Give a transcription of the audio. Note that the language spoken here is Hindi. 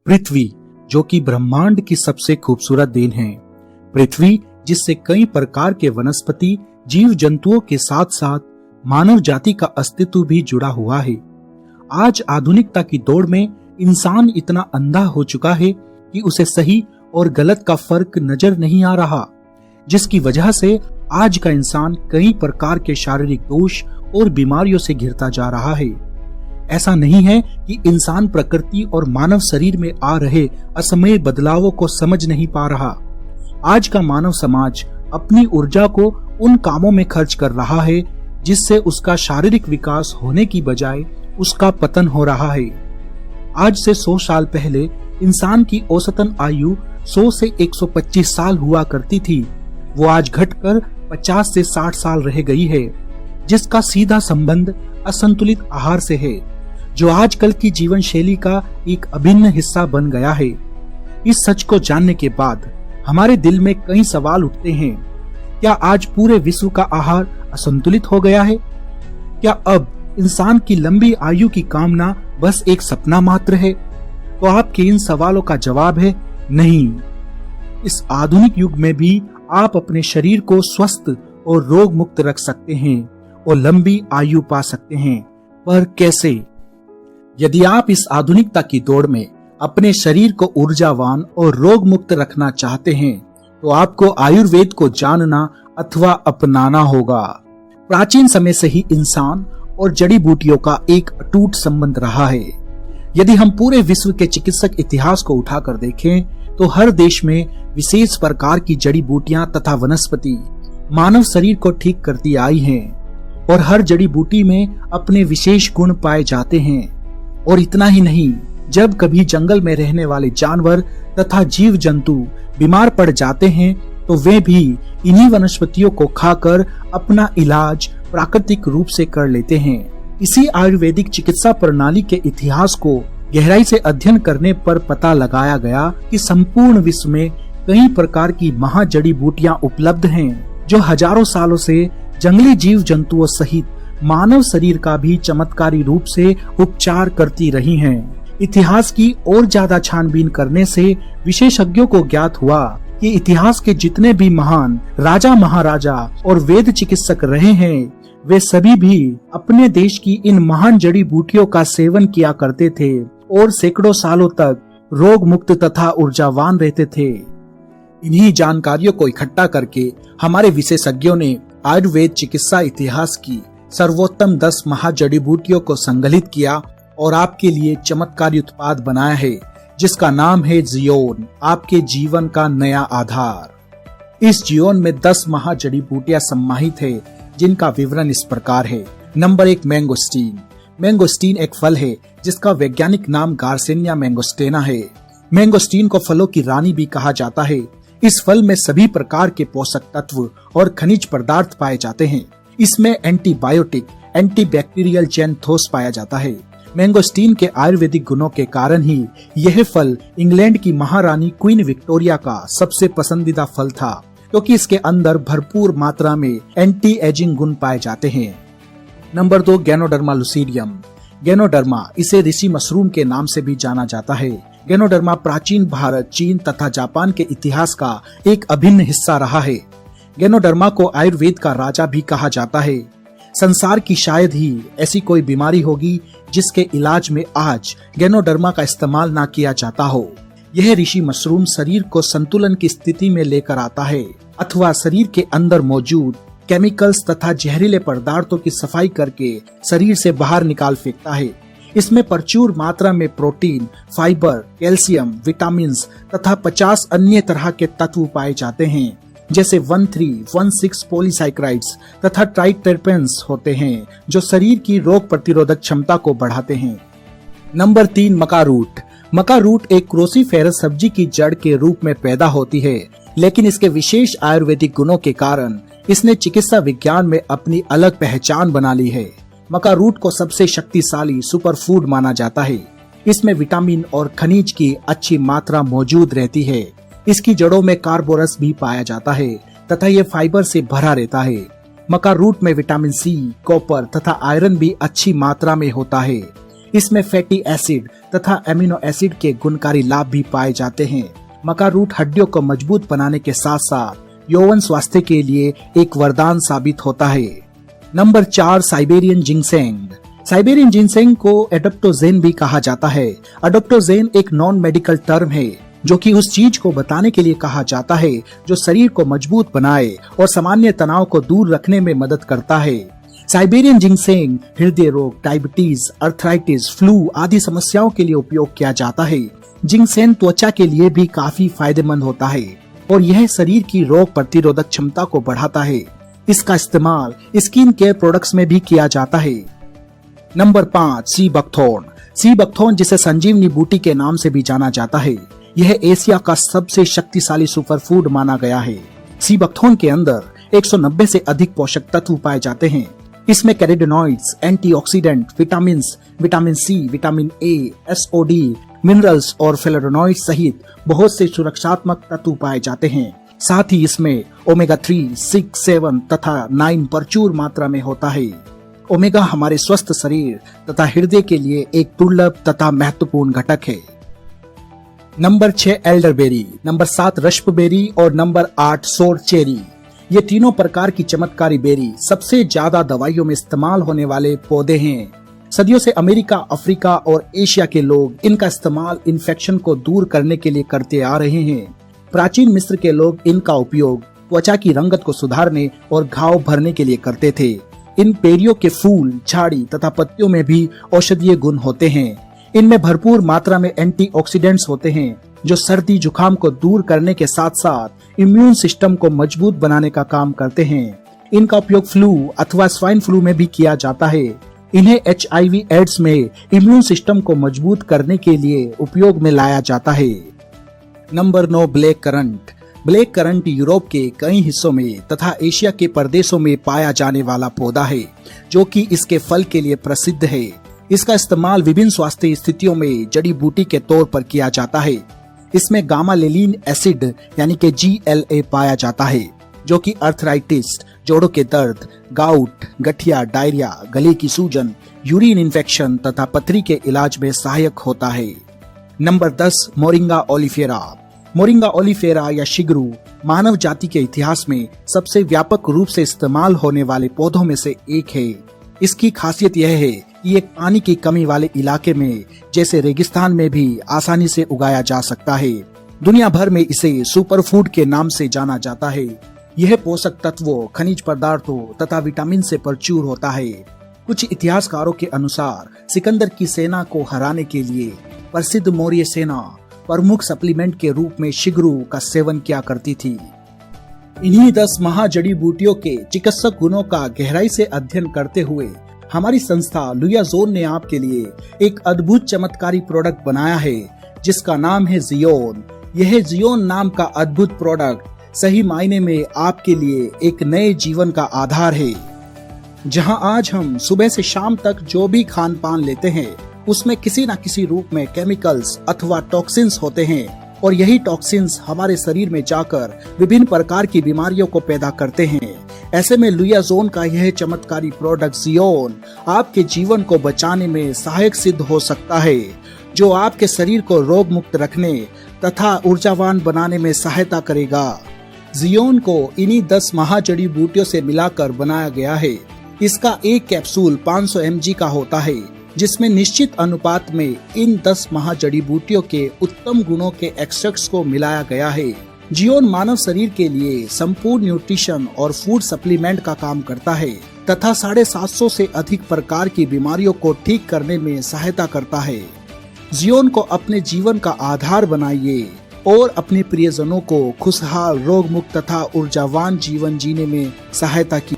पृथ्वी, जो कि ब्रह्मांड की सबसे खूबसूरत देन है। पृथ्वी जिससे कई प्रकार के वनस्पति, जीव जंतुओं के साथ साथ मानव जाति का अस्तित्व भी जुड़ा हुआ है। आज आधुनिकता की दौड़ में इंसान इतना अंधा हो चुका है कि उसे सही और गलत का फर्क नजर नहीं आ रहा, जिसकी वजह से आज का इंसान कई प्रकार के शारीरिक दोष और बीमारियों से घिरता जा रहा है। ऐसा नहीं है कि इंसान प्रकृति और मानव शरीर में आ रहे असमय बदलावों को समझ नहीं पा रहा। आज का मानव समाज अपनी ऊर्जा को उन कामों में खर्च कर रहा है जिससे उसका शारीरिक विकास होने की बजाय उसका पतन हो रहा है। आज से 100 साल पहले इंसान की औसतन आयु 100 से 125 साल हुआ करती थी। वो आज घटकर 50 से 60 साल रह गई है, जिसका सीधा संबंध असंतुलित आहार से है, जो आजकल की जीवन शैली का एक अभिन्न हिस्सा बन गया है। इस सच को जानने के बाद हमारे दिल में कई सवाल उठते हैं। क्या आज पूरे विश्व का आहार असंतुलित हो गया है? क्या अब इंसान की लंबी आयु की कामना बस एक सपना मात्र है? तो आपके इन सवालों का जवाब है नहीं। इस आधुनिक युग में भी आप अपने शरीर को स्वस्थ और रोग मुक्त रख सकते हैं और लंबी आयु पा सकते हैं। पर कैसे? यदि आप इस आधुनिकता की दौड़ में अपने शरीर को ऊर्जावान और रोग मुक्त रखना चाहते हैं, तो आपको आयुर्वेद को जानना अथवा अपनाना होगा। प्राचीन समय से ही इंसान और जड़ी बूटियों का एक अटूट संबंध रहा है। यदि हम पूरे विश्व के चिकित्सक इतिहास को उठाकर देखें, तो हर देश में विशेष प्रकार की जड़ी बूटियां तथा वनस्पति मानव शरीर को ठीक करती आई हैं और हर जड़ी बूटी में अपने विशेष गुण पाए जाते हैं। और इतना ही नहीं, जब कभी जंगल में रहने वाले जानवर तथा जीव जंतु बीमार पड़ जाते हैं, तो वे भी इन्हीं वनस्पतियों को खाकर अपना इलाज प्राकृतिक रूप से कर लेते हैं। इसी आयुर्वेदिक चिकित्सा प्रणाली के इतिहास को गहराई से अध्ययन करने पर पता लगाया गया कि संपूर्ण विश्व में कई प्रकार की महा जड़ी बूटियां उपलब्ध हैं, जो हजारों सालों से जंगली जीव जंतुओं सहित मानव शरीर का भी चमत्कारी रूप से उपचार करती रही हैं। इतिहास की और ज्यादा छानबीन करने से विशेषज्ञों को ज्ञात हुआ कि इतिहास के जितने भी महान राजा महाराजा और वेद चिकित्सक रहे हैं, वे सभी भी अपने देश की इन महान जड़ी बूटियों का सेवन किया करते थे और सैकड़ों सालों तक रोग मुक्त तथा ऊर्जावान रहते थे। इन्हीं जानकारियों को इकट्ठा करके हमारे विशेषज्ञों ने आयुर्वेद चिकित्सा इतिहास की सर्वोत्तम 10 महा जड़ी बूटियों को संकलित किया और आपके लिए चमत्कारी उत्पाद बनाया है, जिसका नाम है जियोन, आपके जीवन का नया आधार। इस जियोन में 10 महा जड़ी बूटियां सम्माहित है, जिनका विवरण इस प्रकार है। Number 1, mangosteen. मैंगोस्टीन एक फल है जिसका वैज्ञानिक नाम गार्सेनिया मैंगोस्टेना है। मैंगोस्टीन को फलों की रानी भी कहा जाता है। इस फल में सभी प्रकार के पोषक तत्व और खनिज पदार्थ पाए जाते हैं। इसमें एंटीबायोटिक, एंटीबैक्टीरियल जैंथोस पाया जाता है। मैंगोस्टीन के आयुर्वेदिक गुणों के कारण ही यह फल इंग्लैंड की महारानी क्वीन विक्टोरिया का सबसे पसंदीदा फल था, क्योंकि इसके अंदर भरपूर मात्रा में एंटी एजिंग गुण पाए जाते हैं। Number 2, ganoderma लुसीडियम। गैनोडर्मा, इसे ऋषि मशरूम के नाम से भी जाना जाता है। गैनोडर्मा प्राचीन भारत, चीन तथा जापान के इतिहास का एक अभिन्न हिस्सा रहा है। गैनोडर्मा को आयुर्वेद का राजा भी कहा जाता है। संसार की शायद ही ऐसी कोई बीमारी होगी जिसके इलाज में आज गैनोडर्मा का इस्तेमाल ना किया जाता हो। यह ऋषि मशरूम शरीर को संतुलन की स्थिति में लेकर आता है अथवा शरीर के अंदर मौजूद केमिकल्स तथा जहरीले पदार्थों की सफाई करके शरीर से बाहर निकाल फेंकता है। इसमें प्रचुर मात्रा में प्रोटीन, फाइबर, कैल्शियम, विटामिन तथा 50 अन्य तरह के तत्व पाए जाते हैं, जैसे 1316 पॉलीसाइक्राइड्स तथा ट्राइटेरपेन्स होते हैं, जो शरीर की रोग प्रतिरोधक क्षमता को बढ़ाते हैं। नंबर 3, मका रूट। मका रूट एक क्रोसीफेरस सब्जी की जड़ के रूप में पैदा होती है, लेकिन इसके विशेष आयुर्वेदिक गुणों के कारण इसने चिकित्सा विज्ञान में अपनी अलग पहचान बना ली है। मका रूट को सबसे शक्तिशाली सुपरफूड माना जाता है। इसमें विटामिन और खनिज की अच्छी मात्रा मौजूद रहती है। इसकी जड़ों में कार्बोरस भी पाया जाता है तथा ये फाइबर से भरा रहता है। मका रूट में विटामिन सी, कॉपर तथा आयरन भी अच्छी मात्रा में होता है। इसमें फैटी एसिड तथा एमिनो एसिड के गुणकारी लाभ भी पाए जाते हैं। मका रूट हड्डियों को मजबूत बनाने के साथ साथ यौवन स्वास्थ्य के लिए एक वरदान साबित होता है। Number 4, Siberian ginseng. Siberian ginseng को एडप्टोजेन भी कहा जाता है। एडप्टोजेन एक नॉन मेडिकल टर्म है जो कि उस चीज को बताने के लिए कहा जाता है जो शरीर को मजबूत बनाए और सामान्य तनाव को दूर रखने में मदद करता है। साइबेरियन जिंगसेंग हृदय रोग, डायबिटीज, अर्थराइटिस, फ्लू आदि समस्याओं के लिए उपयोग किया जाता है। जिंगसेंग त्वचा के लिए भी काफी फायदेमंद होता है और यह शरीर की रोग प्रतिरोधक क्षमता को बढ़ाता है। इसका इस्तेमाल स्किन केयर प्रोडक्ट्स में भी किया जाता है। Number 5, sea buckthorn. Sea buckthorn जिसे संजीवनी बूटी के नाम से भी जाना जाता है, यह एशिया का सबसे शक्तिशाली सुपरफूड माना गया है। सी बकथॉर्न के अंदर 190 से अधिक पोषक तत्व पाए जाते हैं। इसमें carotenoids, antioxidant, vitamins, vitamin C, vitamin A, SOD, minerals और फ्लेवोनॉइड्स सहित बहुत से सुरक्षात्मक तत्व पाए जाते हैं। साथ ही इसमें ओमेगा 3, 6, 7 तथा 9 प्रचुर मात्रा में होता है। ओमेगा हमारे स्वस्थ शरीर तथा हृदय के लिए एक दुर्लभ तथा महत्वपूर्ण घटक है। Number 6, elderberry. नंबर 7, रश्पबेरी और नंबर 8, सोर चेरी। ये तीनों प्रकार की चमत्कारी बेरी सबसे ज्यादा दवाइयों में इस्तेमाल होने वाले पौधे हैं। सदियों से अमेरिका, अफ्रीका और एशिया के लोग इनका इस्तेमाल इन्फेक्शन को दूर करने के लिए करते आ रहे हैं। प्राचीन मिस्र के लोग इनका उपयोग त्वचा की रंगत को सुधारने और घाव भरने के लिए करते थे। इन बेरियों के फूल, झाड़ी तथा पत्तियों में भी औषधीय गुण होते हैं। इनमें भरपूर मात्रा में एंटीऑक्सीडेंट्स होते हैं जो सर्दी जुकाम को दूर करने के साथ साथ इम्यून सिस्टम को मजबूत बनाने का काम करते हैं। इनका उपयोग फ्लू अथवा स्वाइन फ्लू में भी किया जाता है। इन्हें HIV एड्स में इम्यून सिस्टम को मजबूत करने के लिए उपयोग में लाया जाता है। Number 9, black currant. Black currant Europe के कई हिस्सों में तथा एशिया के प्रदेशों में पाया जाने वाला पौधा है जो कि इसके फल के लिए प्रसिद्ध है। इसका इस्तेमाल विभिन्न स्वास्थ्य स्थितियों में जड़ी बूटी के तौर पर किया जाता है। इसमें गामा लेलिन एसिड यानी कि GLA पाया जाता है जो कि अर्थराइटिस, जोड़ों के दर्द, गाउट, गठिया, डायरिया, गले की सूजन, यूरिन इन्फेक्शन तथा पथरी के इलाज में सहायक होता है। Number 10, moringa oleifera. Moringa oleifera या शिगरू मानव जाति के इतिहास में सबसे व्यापक रूप से इस्तेमाल होने वाले पौधों में से एक है। इसकी खासियत यह है कि ये पानी की कमी वाले इलाके में जैसे रेगिस्तान में भी आसानी से उगाया जा सकता है। दुनिया भर में इसे सुपरफूड के नाम से जाना जाता है। यह पोषक तत्वों, खनिज पदार्थों तथा विटामिन से प्रचुर होता है। कुछ इतिहासकारों के अनुसार सिकंदर की सेना को हराने के लिए प्रसिद्ध मौर्य सेना प्रमुख सप्लीमेंट के रूप में शिगरू का सेवन किया करती थी। इन्हीं 10 महाजड़ी बूटियों के चिकित्सक गुणों का गहराई से अध्ययन करते हुए हमारी संस्था लुयाजोन ने आपके लिए एक अद्भुत चमत्कारी प्रोडक्ट बनाया है जिसका नाम है जियोन। यह जियोन नाम का अद्भुत प्रोडक्ट सही मायने में आपके लिए एक नए जीवन का आधार है। जहां आज हम सुबह से शाम तक जो भी खान पान लेते हैं उसमें किसी न किसी रूप में केमिकल्स अथवा टॉक्सिन्स होते हैं और यही टॉक्सिन्स हमारे शरीर में जाकर विभिन्न प्रकार की बीमारियों को पैदा करते हैं। ऐसे में लुयाजोन का यह चमत्कारी प्रोडक्ट जियोन आपके जीवन को बचाने में सहायक सिद्ध हो सकता है, जो आपके शरीर को रोग मुक्त रखने तथा ऊर्जावान बनाने में सहायता करेगा। जियोन को इन्हीं 10 महाजड़ी बूटियों से मिलाकर बनाया गया है। इसका एक कैप्सूल 500 mg का होता है जिसमें निश्चित अनुपात में इन 10 महाजड़ी बूटियों के उत्तम गुणों के एक्सट्रैक्ट्स को मिलाया गया है। जियोन मानव शरीर के लिए संपूर्ण न्यूट्रिशन और फूड सप्लीमेंट का काम करता है तथा 750 से अधिक प्रकार की बीमारियों को ठीक करने में सहायता करता है। जियोन को अपने जीवन का आधार बनाइए और अपने प्रियजनों को खुशहाल, रोग मुक्त तथा ऊर्जावान जीवन जीने में सहायता की।